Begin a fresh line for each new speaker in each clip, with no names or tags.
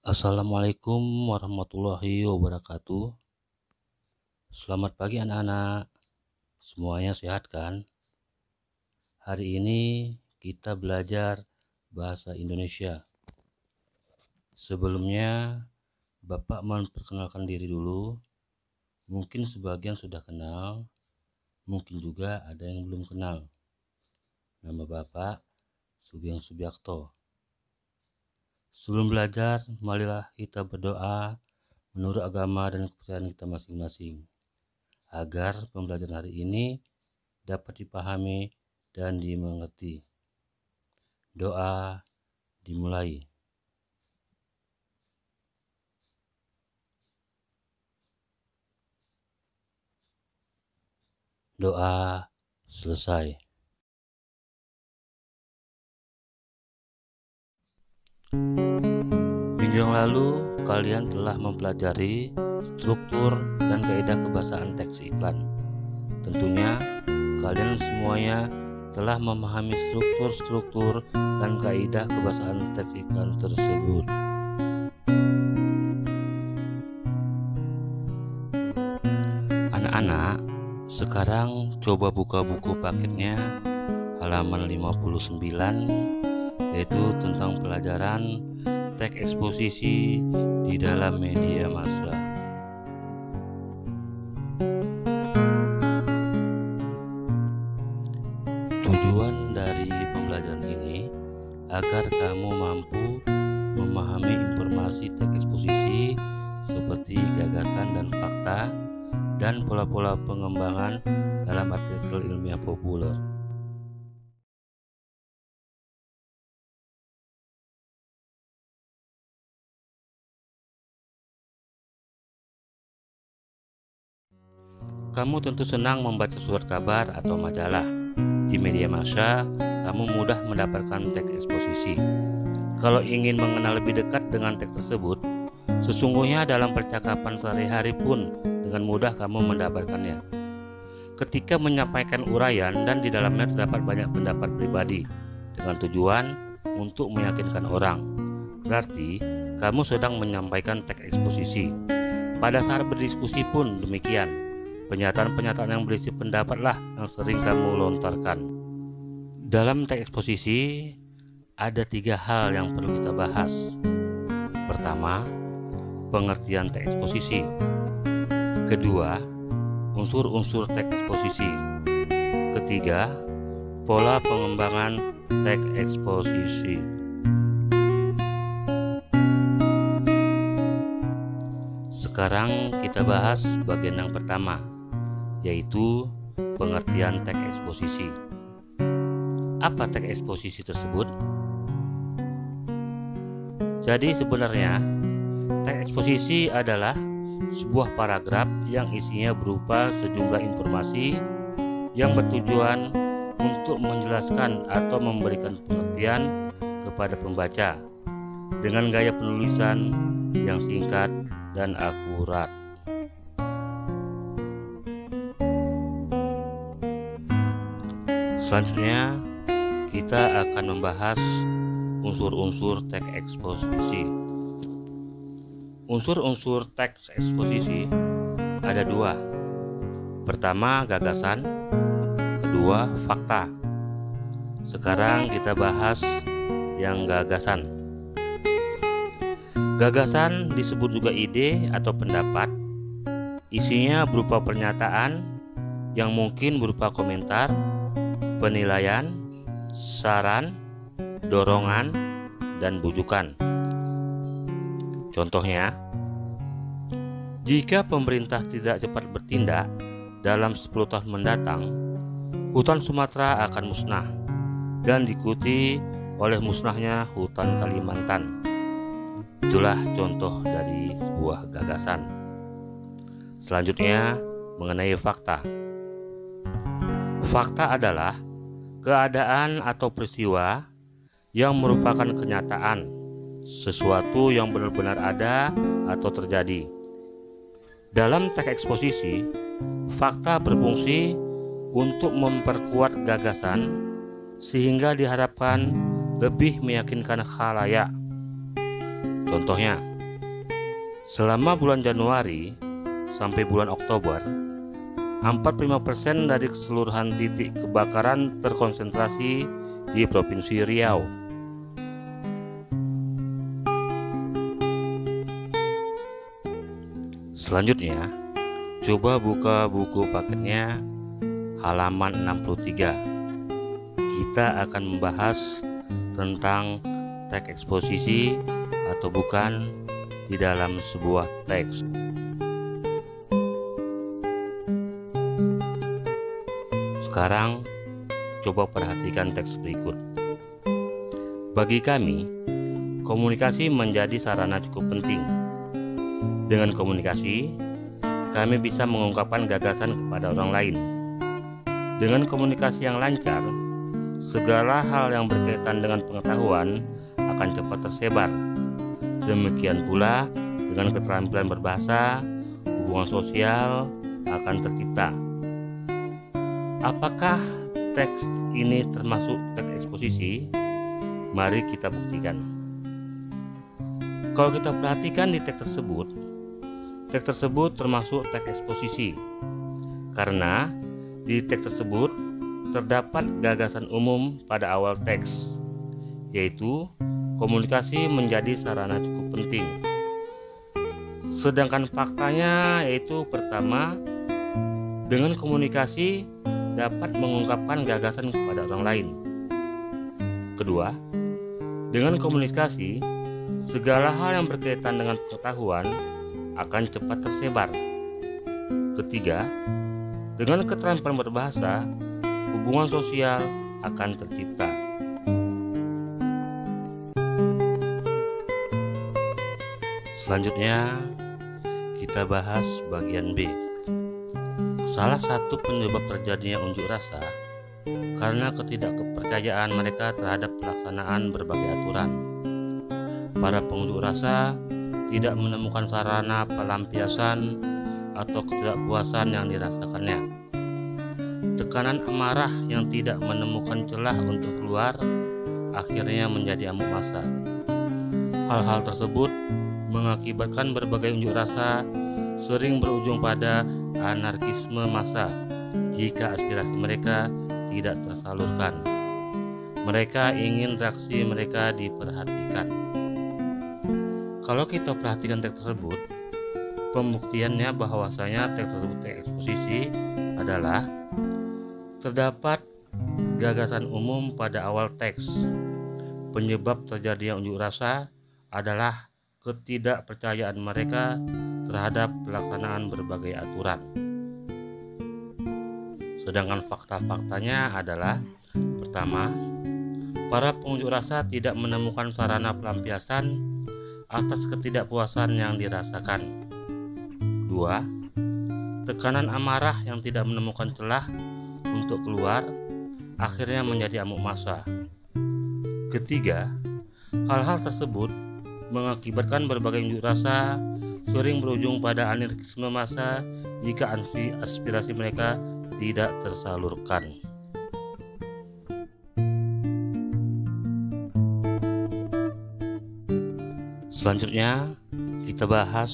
Assalamualaikum warahmatullahi wabarakatuh. Selamat pagi anak-anak. Semuanya sehat kan? Hari ini kita belajar bahasa Indonesia. Sebelumnya, Bapak memperkenalkan diri dulu. Mungkin sebagian sudah kenal, mungkin juga ada yang belum kenal. Nama Bapak Sugeng Subiakto. Sebelum belajar, marilah kita berdoa menurut agama dan kepercayaan kita masing-masing, agar pembelajaran hari ini dapat dipahami dan dimengerti. Doa dimulai. Doa selesai. Minggu yang lalu, kalian telah mempelajari struktur dan kaidah kebahasaan teks iklan. Tentunya, kalian semuanya telah memahami struktur dan kaidah kebahasaan teks iklan tersebut. Anak-anak, sekarang coba buka buku paketnya halaman 59, yaitu tentang pelajaran teks eksposisi di dalam media massa. Tujuan dari pembelajaran ini agar kamu mampu memahami informasi teks eksposisi seperti gagasan dan fakta dan pola-pola pengembangan dalam artikel ilmiah populer. Kamu tentu senang membaca surat kabar atau majalah. Di media massa, kamu mudah mendapatkan teks eksposisi. Kalau ingin mengenal lebih dekat dengan teks tersebut, sesungguhnya dalam percakapan sehari-hari pun dengan mudah kamu mendapatkannya. Ketika menyampaikan uraian dan di dalamnya terdapat banyak pendapat pribadi dengan tujuan untuk meyakinkan orang, berarti kamu sedang menyampaikan teks eksposisi. Pada saat berdiskusi pun demikian. Pernyataan-pernyataan yang berisi pendapatlah yang sering kamu lontarkan. Dalam teks eksposisi ada 3 hal yang perlu kita bahas. Pertama, pengertian teks eksposisi. Kedua, unsur-unsur teks eksposisi. Ketiga, pola pengembangan teks eksposisi. Sekarang kita bahas bagian yang pertama, yaitu pengertian teks eksposisi. Apa teks eksposisi tersebut? Jadi sebenarnya teks eksposisi adalah sebuah paragraf yang isinya berupa sejumlah informasi yang bertujuan untuk menjelaskan atau memberikan pengertian kepada pembaca dengan gaya penulisan yang singkat dan akurat. Selanjutnya, kita akan membahas unsur-unsur teks eksposisi. Unsur-unsur teks eksposisi ada 2. Pertama, gagasan. Kedua, fakta. Sekarang kita bahas yang gagasan. Gagasan disebut juga ide atau pendapat. Isinya berupa pernyataan yang mungkin berupa komentar, penilaian, saran, dorongan, dan bujukan. Contohnya, jika pemerintah tidak cepat bertindak dalam 10 tahun mendatang, hutan Sumatera akan musnah dan diikuti oleh musnahnya hutan Kalimantan. Itulah contoh dari sebuah gagasan. Selanjutnya, mengenai fakta. Fakta adalah keadaan atau peristiwa yang merupakan kenyataan, sesuatu yang benar-benar ada atau terjadi. Dalam teks eksposisi, fakta berfungsi untuk memperkuat gagasan sehingga diharapkan lebih meyakinkan khalayak. Contohnya, Selama bulan Januari sampai bulan Oktober, 45% dari keseluruhan titik kebakaran terkonsentrasi di Provinsi Riau. Selanjutnya, coba buka buku paketnya halaman 63. Kita akan membahas tentang teks eksposisi atau bukan di dalam sebuah teks. Sekarang, coba perhatikan teks berikut. Bagi kami, komunikasi menjadi sarana cukup penting. Dengan komunikasi, kami bisa mengungkapkan gagasan kepada orang lain. Dengan komunikasi yang lancar, segala hal yang berkaitan dengan pengetahuan akan cepat tersebar. Demikian pula dengan keterampilan berbahasa, hubungan sosial akan tercipta. Apakah teks ini termasuk teks eksposisi? Mari kita buktikan. Kalau kita perhatikan di teks tersebut termasuk teks eksposisi karena di teks tersebut terdapat gagasan umum pada awal teks, yaitu komunikasi menjadi sarana cukup penting. Sedangkan faktanya yaitu pertama, dengan komunikasi dapat mengungkapkan gagasan kepada orang lain. Kedua, dengan komunikasi segala hal yang berkaitan dengan pengetahuan akan cepat tersebar. Ketiga, dengan keterampilan berbahasa, hubungan sosial akan tercipta. Selanjutnya, kita bahas bagian B. Salah satu penyebab terjadinya unjuk rasa karena ketidakpercayaan mereka terhadap pelaksanaan berbagai aturan. Para pengunjuk rasa tidak menemukan sarana pelampiasan atau ketidakpuasan yang dirasakannya. Tekanan amarah yang tidak menemukan celah untuk keluar akhirnya menjadi amuk massa. Hal-hal tersebut mengakibatkan berbagai unjuk rasa sering berujung pada anarkisme massa jika aspirasi mereka tidak tersalurkan. Mereka ingin reaksi mereka diperhatikan. Kalau kita perhatikan teks tersebut, pembuktiannya bahwasanya teks tersebut teks eksposisi adalah terdapat gagasan umum pada awal teks. Penyebab terjadinya unjuk rasa adalah ketidakpercayaan mereka terhadap pelaksanaan berbagai aturan. Sedangkan fakta-faktanya adalah pertama, para pengunjuk rasa tidak menemukan sarana pelampiasan atas ketidakpuasan yang dirasakan. Dua, tekanan amarah yang tidak menemukan celah untuk keluar akhirnya menjadi amuk massa. Ketiga, hal-hal tersebut mengakibatkan berbagai unjuk rasa sering berujung pada anarkisme massa jika aspirasi mereka tidak tersalurkan. Selanjutnya, kita bahas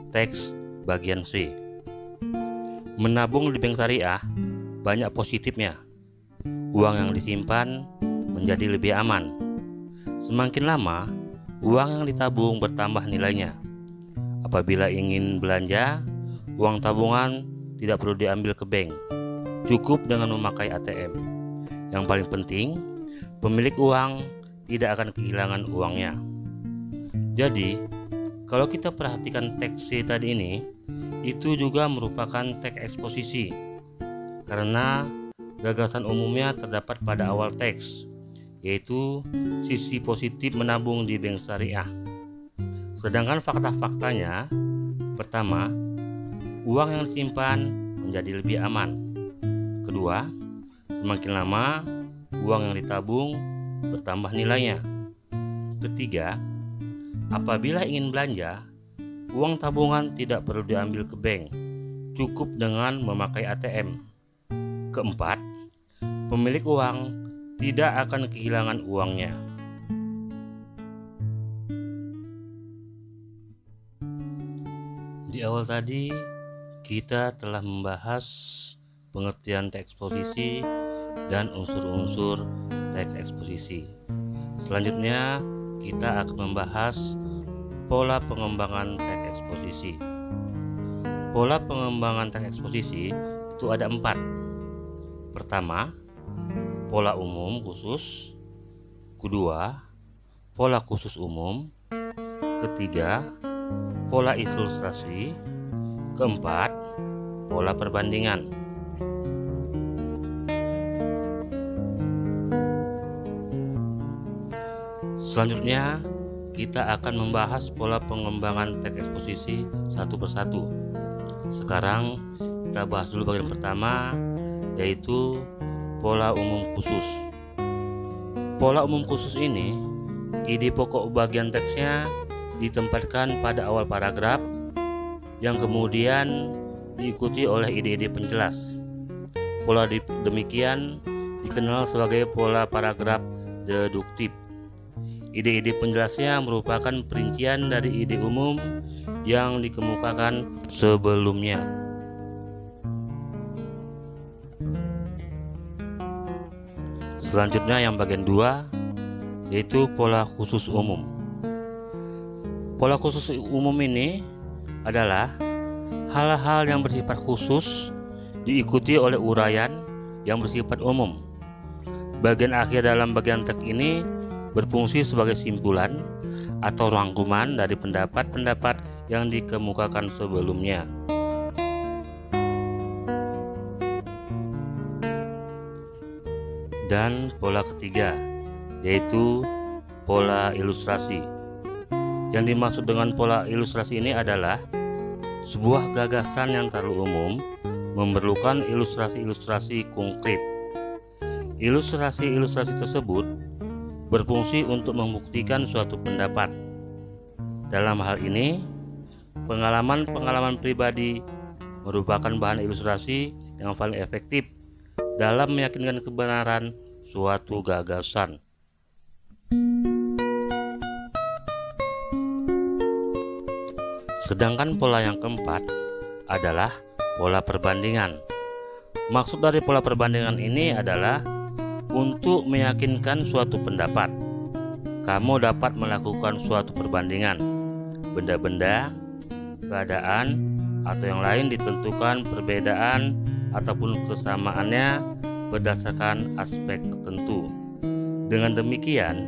teks bagian C. Menabung di bank syariah banyak positifnya. Uang yang disimpan menjadi lebih aman. Semakin lama, uang yang ditabung bertambah nilainya. Apabila ingin belanja, uang tabungan tidak perlu diambil ke bank. Cukup dengan memakai ATM. Yang paling penting, pemilik uang tidak akan kehilangan uangnya. Jadi, kalau kita perhatikan teks C tadi ini, itu juga merupakan teks eksposisi karena gagasan umumnya terdapat pada awal teks, yaitu sisi positif menabung di bank syariah. Sedangkan fakta-faktanya, pertama, uang yang disimpan menjadi lebih aman. Kedua, semakin lama uang yang ditabung bertambah nilainya. Ketiga, apabila ingin belanja, uang tabungan tidak perlu diambil ke bank, cukup dengan memakai ATM. Keempat, pemilik uang tidak akan kehilangan uangnya. Di awal tadi kita telah membahas pengertian teks eksposisi dan unsur-unsur teks eksposisi. Selanjutnya kita akan membahas pola pengembangan teks eksposisi. Pola pengembangan teks eksposisi itu ada 4. Pertama, pola umum khusus. Kedua, pola khusus umum. Ketiga, pola ilustrasi. Keempat, pola perbandingan. Selanjutnya kita akan membahas pola pengembangan teks eksposisi satu persatu. Sekarang kita bahas dulu bagian pertama, yaitu pola umum khusus. Pola umum khusus ini, ide pokok bagian teksnya ditempatkan pada awal paragraf yang kemudian diikuti oleh ide-ide penjelas. Pola demikian dikenal sebagai pola paragraf deduktif. Ide-ide penjelasnya merupakan perincian dari ide umum yang dikemukakan sebelumnya. Selanjutnya yang bagian 2, yaitu pola khusus umum. Pola khusus umum ini adalah hal-hal yang bersifat khusus diikuti oleh uraian yang bersifat umum. Bagian akhir dalam bagian teks ini berfungsi sebagai simpulan atau rangkuman dari pendapat-pendapat yang dikemukakan sebelumnya. Dan pola ketiga, yaitu pola ilustrasi. Yang dimaksud dengan pola ilustrasi ini adalah sebuah gagasan yang terlalu umum memerlukan ilustrasi-ilustrasi konkret. Ilustrasi-ilustrasi tersebut berfungsi untuk membuktikan suatu pendapat. Dalam hal ini, pengalaman-pengalaman pribadi merupakan bahan ilustrasi yang paling efektif dalam meyakinkan kebenaran suatu gagasan. Sedangkan pola yang keempat adalah pola perbandingan. Maksud dari pola perbandingan ini adalah untuk meyakinkan suatu pendapat. Kamu dapat melakukan suatu perbandingan. Benda-benda, keadaan, atau yang lain ditentukan perbedaan ataupun kesamaannya berdasarkan aspek tertentu. Dengan demikian,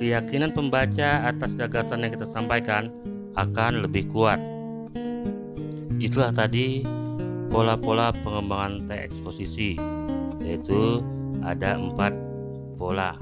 keyakinan pembaca atas gagasan yang kita sampaikan akan lebih kuat. Itulah tadi pola-pola pengembangan teks eksposisi, yaitu ada 4 pola.